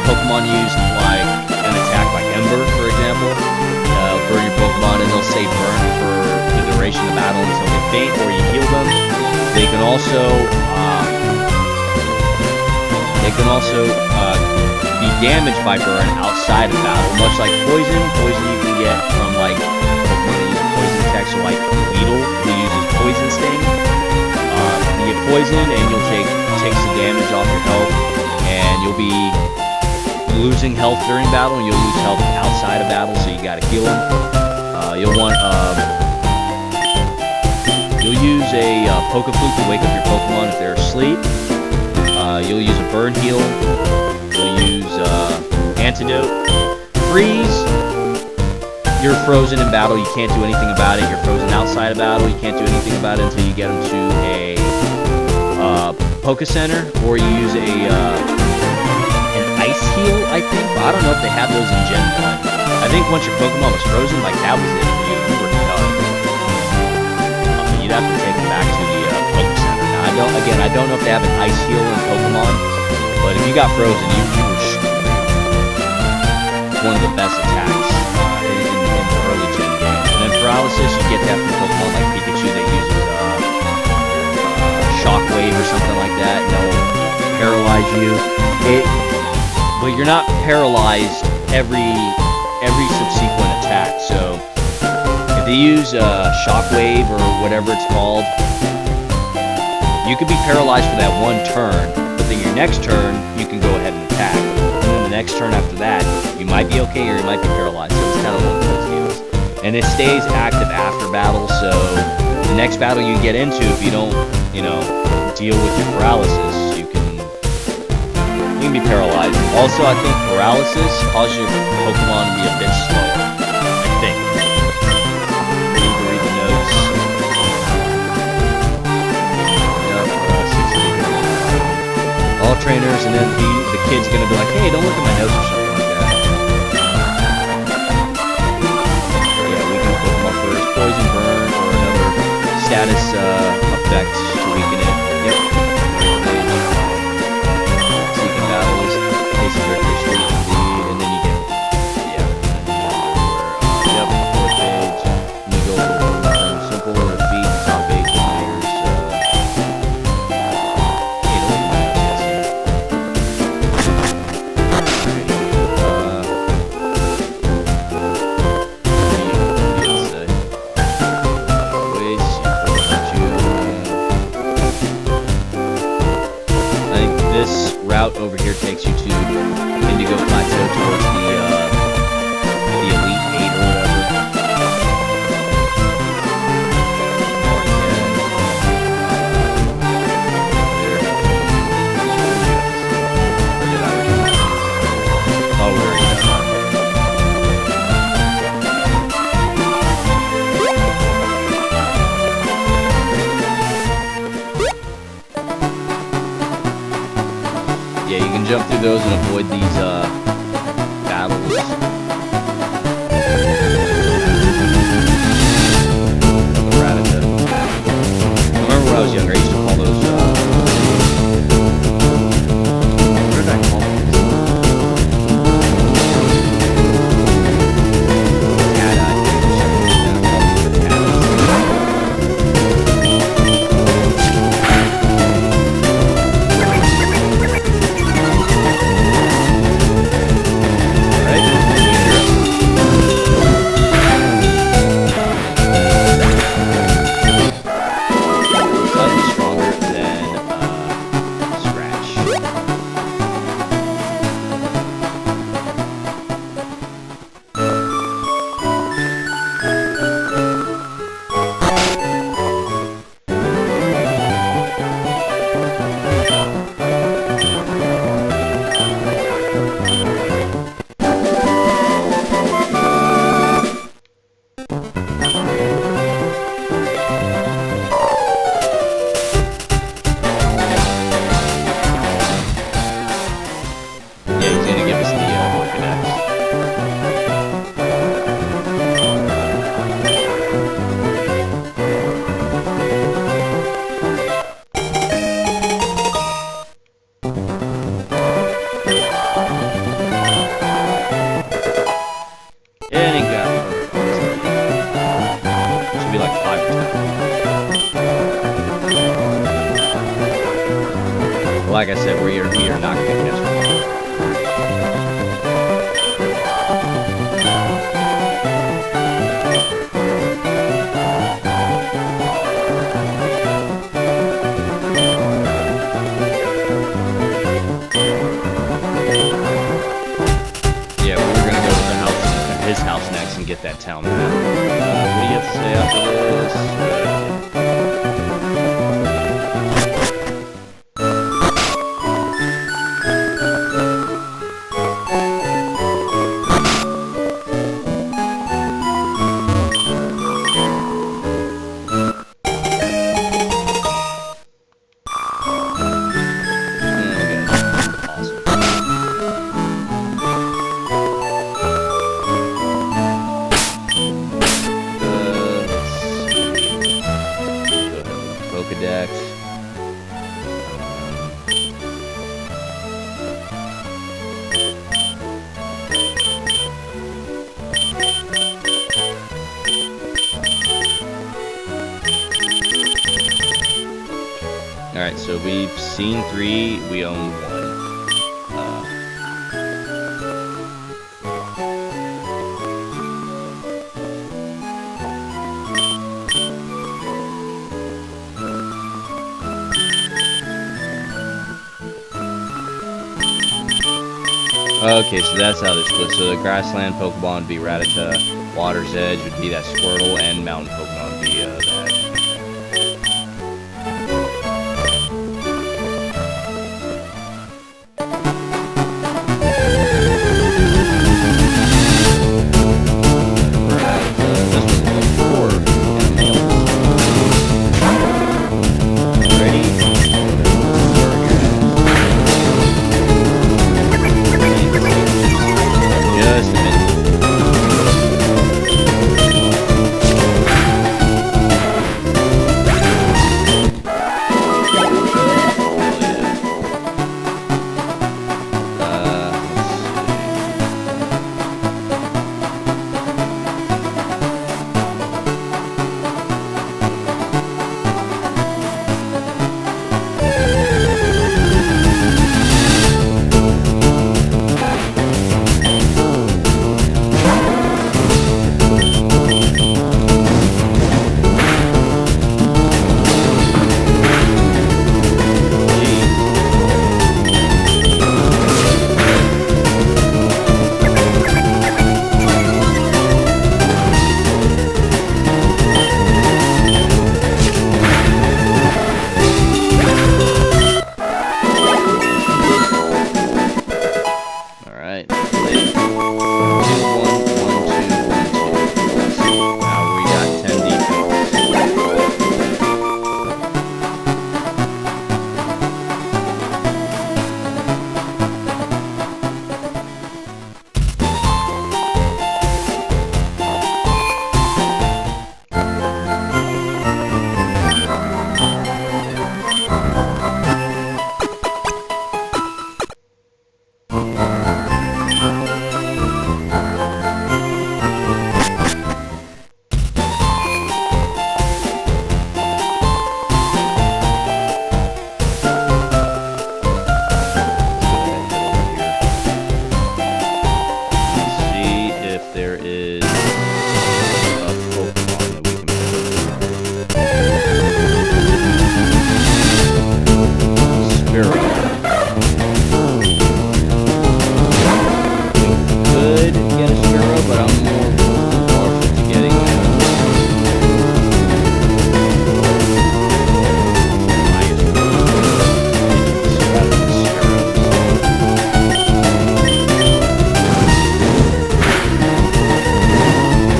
S1: Pokemon use like an attack like Ember, for example. Burn your Pokemon, and they'll say burn for the duration of the battle until they faint, or you heal them. They can also be damaged by burn outside of battle, much like poison. Poison you can get from like Pokemon that use poison attacks, so like Weedle, who uses poison sting. You get poisoned and you'll take some damage off your health, and you'll be losing health during battle, and you'll lose health outside of battle, so you gotta heal them. You'll use a Pokeflute to wake up your Pokemon if they're asleep. You'll use a burn heal. You'll use antidote. Freeze. You're frozen in battle. You can't do anything about it. You're frozen outside of battle. You can't do anything about it until you get into a Poke Center, or you use an ice heal, I think. But I don't know if they have those in Gen 1. I think once your Pokemon was frozen, like that was it for you. You were done. You'd have to take them back to the Poke Center. Now, I don't know if they have an ice heal in Pokemon, but if you got frozen, you were screwed. It's one of the best attacks in the early Gen games. And then paralysis, you get that from Pokemon like Pikachu that uses Shockwave or something like that, and they'll paralyze you. But you're not paralyzed every subsequent attack. So if they use Shockwave or whatever it's called, you could be paralyzed for that one turn, but then your next turn you can go ahead and attack. And then the next turn after that, you might be okay or you might be paralyzed. So it's kind of one of those deals. And it stays active after battle, so the next battle you get into, if you don't, deal with your paralysis, you can be paralyzed. Also, I think paralysis causes your Pokemon to be a bit slower. I think. I need to read the notes. Yep, all trainers, and then the kid's gonna be like, hey, don't look at my notes or something like that. Yeah, we can Pokemon first, poison, burn, or another status effect to weaken it. Yep. Seeking battles, case of regular street, indeed, and then you get, fourth page, and you go from simple or defeat, top 8 players, this route over here takes you to Indigo Plateau towards the Elite 8 or whatever. Oh, where are you? Yeah, you can jump through those and avoid these battles. I remember when I was younger, I used to call those what did I call them? like I said, we are not going to catch one. Yeah, we're going to go to the house, his house next, and get that town map. What do you have to say after this? Pokedex. Alright, so we've seen 3, we own 1. Okay, so that's how this splits. So the grassland Pokemon would be Rattata, Water's Edge would be that Squirtle, and mountain Pokemon would be that.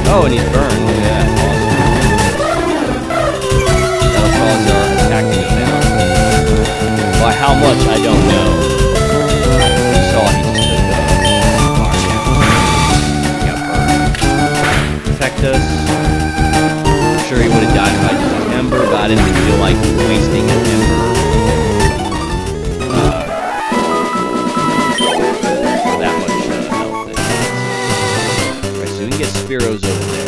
S1: Oh, and he's burned. Yeah, awesome. That'll cause our attack to go down. By how much, I don't know. You saw he just took the fire down. Got burned. Protect us. I'm sure he would have died if I used Ember, but I didn't feel like wasting an Ember. For that much health. Alright, so we can get Spearows over there.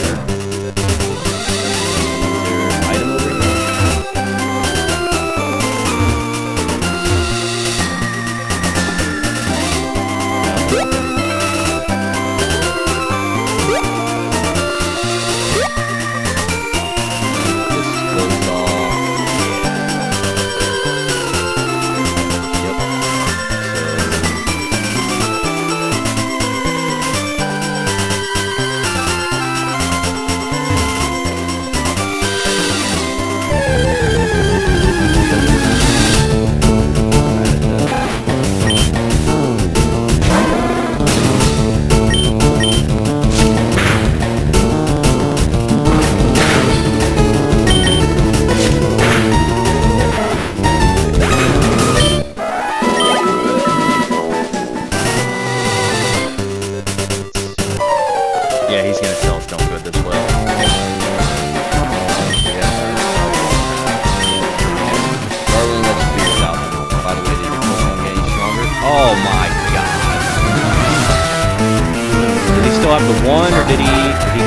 S1: Is there an item over here? still have the one, or did he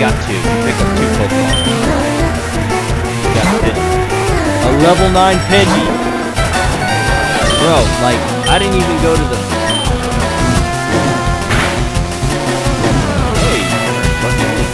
S1: got two? He picked up two Pokemon. He got a Pidgey. A level 9 Pidgey. Bro, like, I didn't even go to the... Hey, lucky me.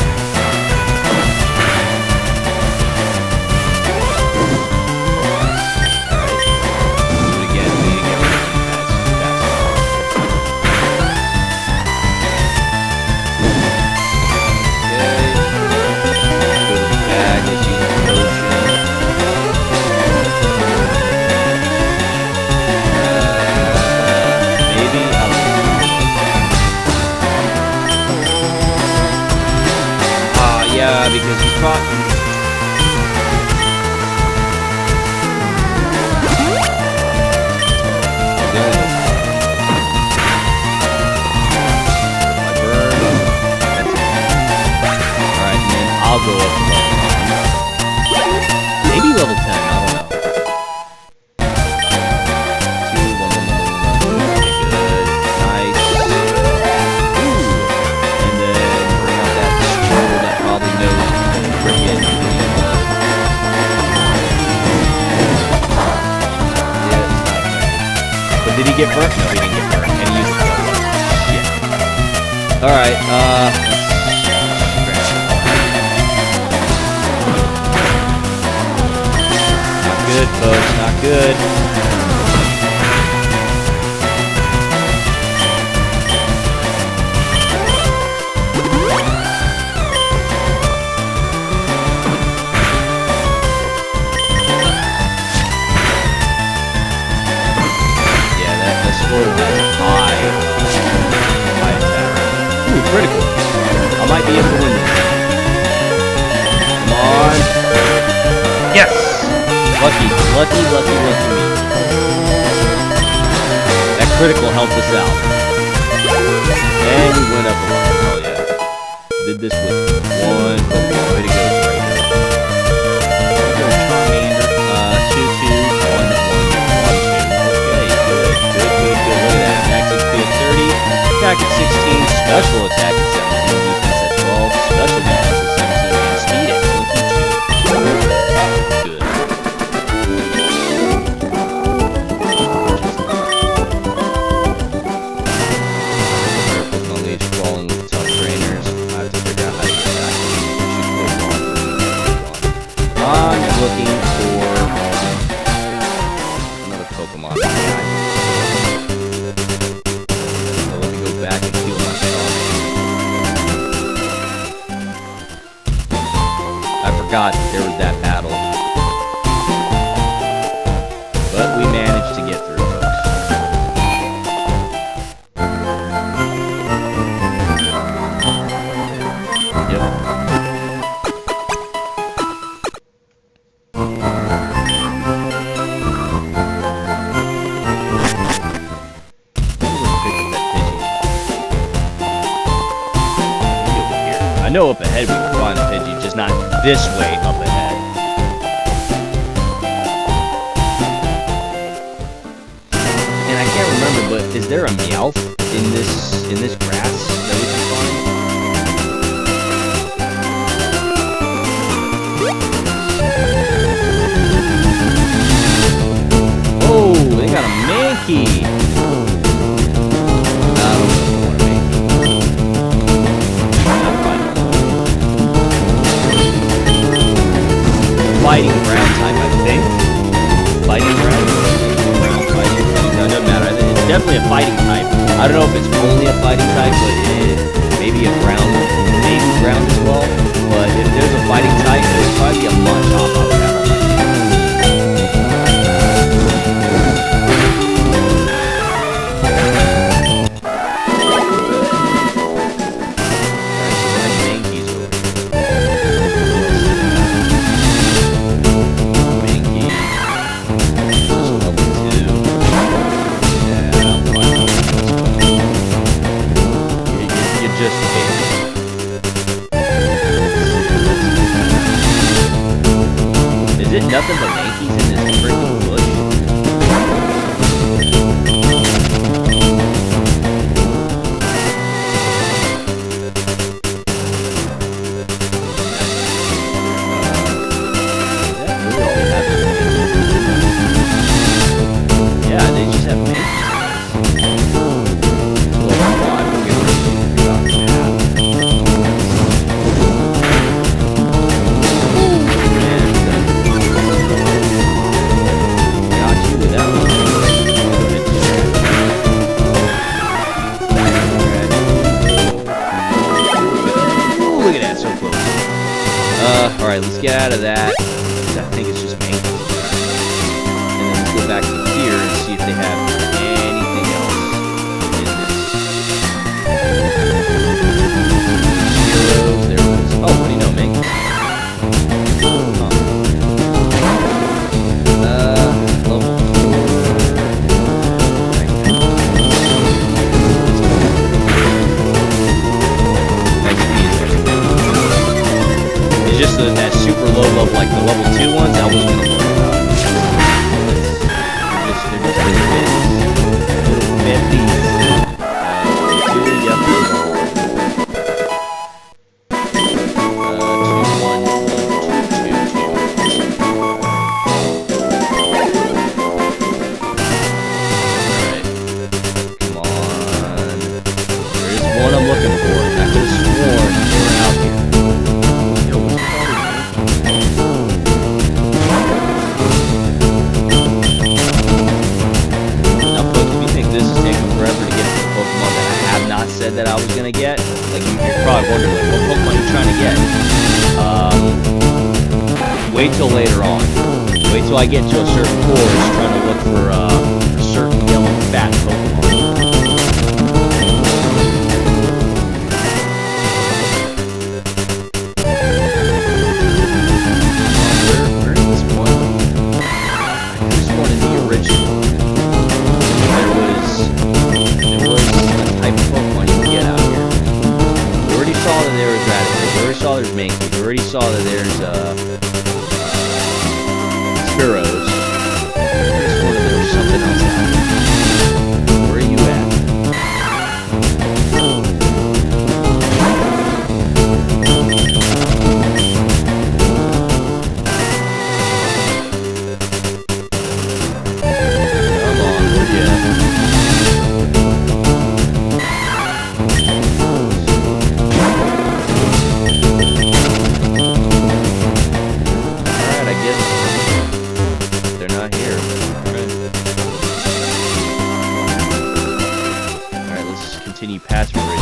S1: Because he's caught. My bird. That's it. Alright, and then I'll go up to level 9. Maybe level 10, I don't know. 2, 1, 1, 1, 1, 1. Okay, good. Nice. Ooh. And then bring out that stroller that probably knows. But did he get burnt? No, he didn't get burnt. And he used the yellow. Yeah. Alright, not good, folks. Not good. High attack. Ooh, critical. I might be able to win this. Come on. Yes! Lucky me. That critical helped us out. And we went up a level. Oh yeah. Did this with one Pokemon. Way to go, Trainer. Charmander. 2, 2, 1, 1, 1, 2. Good. Look at that. Max HP at 30, attack at 16, special attack at 17, defense at 12, special defense at 17, and speed at 22. Good. Pokemon Leech crawling with tough trainers. I have to figure out how to attack. I'm looking for another Pokemon. Back and heal my I forgot there was that battle. But we managed to get through, folks. Yep. I know up ahead we can find a Pidgey, just not this way up ahead. And I can't remember, but is there a Meowth in this grass that we can find? Oh, they got a Mankey! I don't know. Fighting ground type, I think. Fighting ground? Fighting. No, it doesn't matter. It's definitely a fighting type. I don't know if it's only a fighting type, but maybe a ground, maybe ground as well. But if there's a fighting type, it would probably be a Munchop I would have on my team. get out of that. I think it's just main. And then let's go back to here and see if they have anything else in this. Heroes, there it is. Oh, what do you know, Mink? Level 4. It's just that super low level, like the level 2 ones, I wasn't going to worry about. They're just little bits. Yep. 2 1 Wait till later on. Wait till I get to a certain forest trying to look for a certain yellow fat Pokemon. Where is this one? This one is the original. There was a type of Pokemon you can get out here. We already saw that there was Rattata. We already saw there's Mankey. We already saw that there's Sparrows. I just wondered there was something else out there. Where are you at? Come on, where you at? Alright, I guess they're not here. Alright, let's continue past Meridian.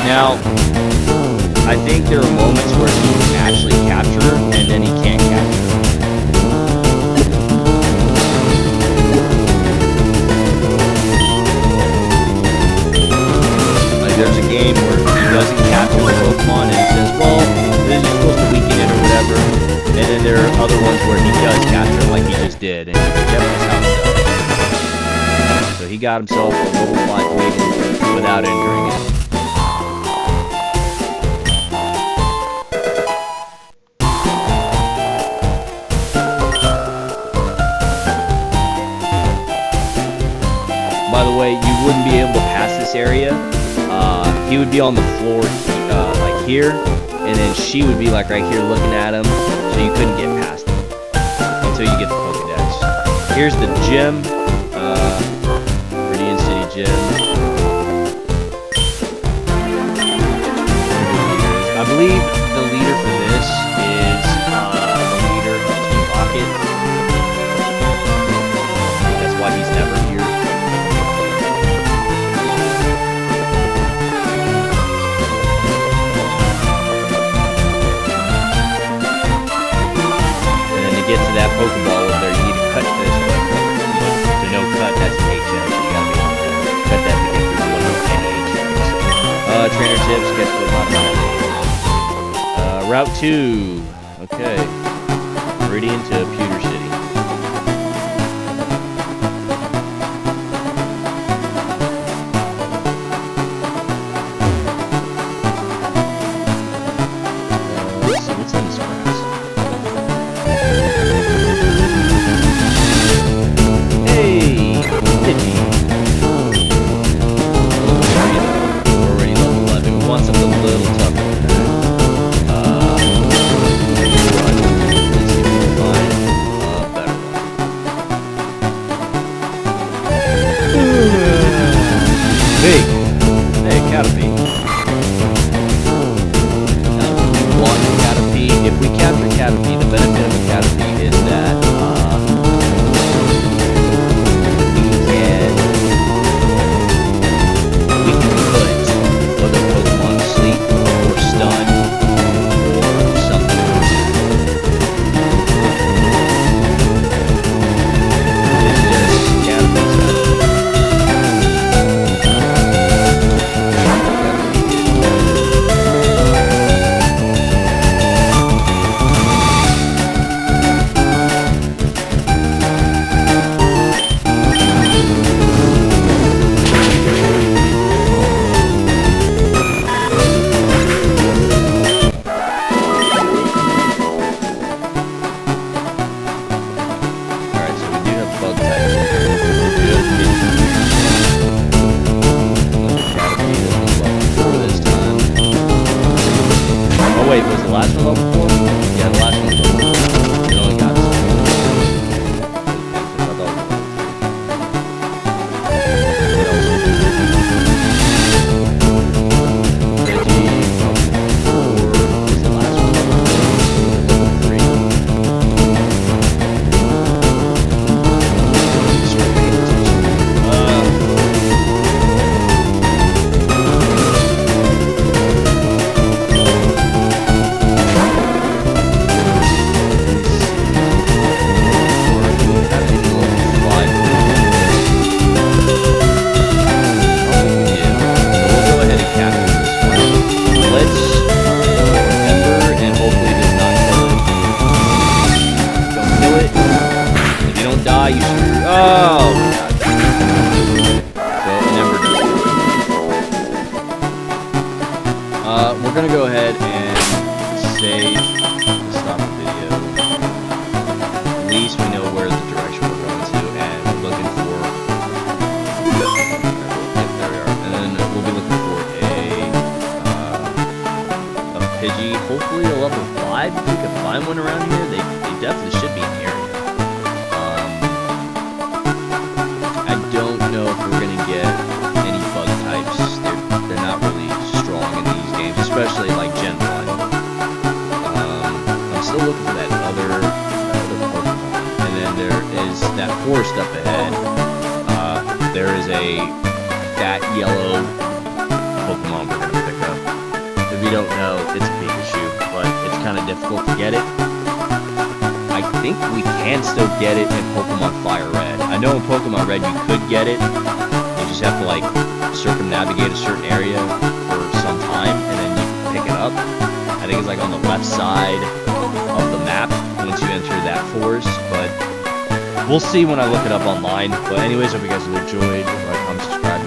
S1: Now, I think there are moments where he can actually capture her, and then he can't capture her. Like, there's a game where he doesn't capture the Pokemon, and he says, well, this is supposed to weaken it or whatever. And then there are other ones where he does capture it, like he just did, and definitely how he does. So he got himself a level 5 Pokémon without injuring it. By the way, you wouldn't be able to pass this area. He would be on the floor like here, and then she would be like right here looking at him, so you couldn't get past him until you get the Pokedex. Here's the gym, Meridian City Gym. I believe the leader for this is the leader of Team Rocket. That's why he's never here. Get to that Pokeball over there, you need to cut this one. To no cut, that's an HM, so you gotta be able to cut that to get through the any HMs. Trainer tips, get to the bottom. Route 2. Okay. Meridian to Pewter City. gonna go ahead and save to stop the video. At least we know where the direction we're going to, and we're looking for. Yep, there we are. And then we'll be looking for a Pidgey. Hopefully a level 5 if we can find one around here. They definitely should be in the area. I don't know if we're gonna get any bug types. They're not really strong in these games, especially like Gen 1. I'm still looking for that other Pokemon. And then there is that forest up ahead. There is that yellow Pokemon we're gonna pick up. If you don't know, it's a Pikachu, but it's kind of difficult to get it. I think we can still get it in Pokemon FireRed. I know in Pokemon Red you could get it. You just have to like circumnavigate a certain area for some time and then you can pick it up. I think it's like on the left side of the map once you enter that forest, but we'll see when I look it up online. But anyways, hope you guys have enjoyed. Like, comment, subscribe.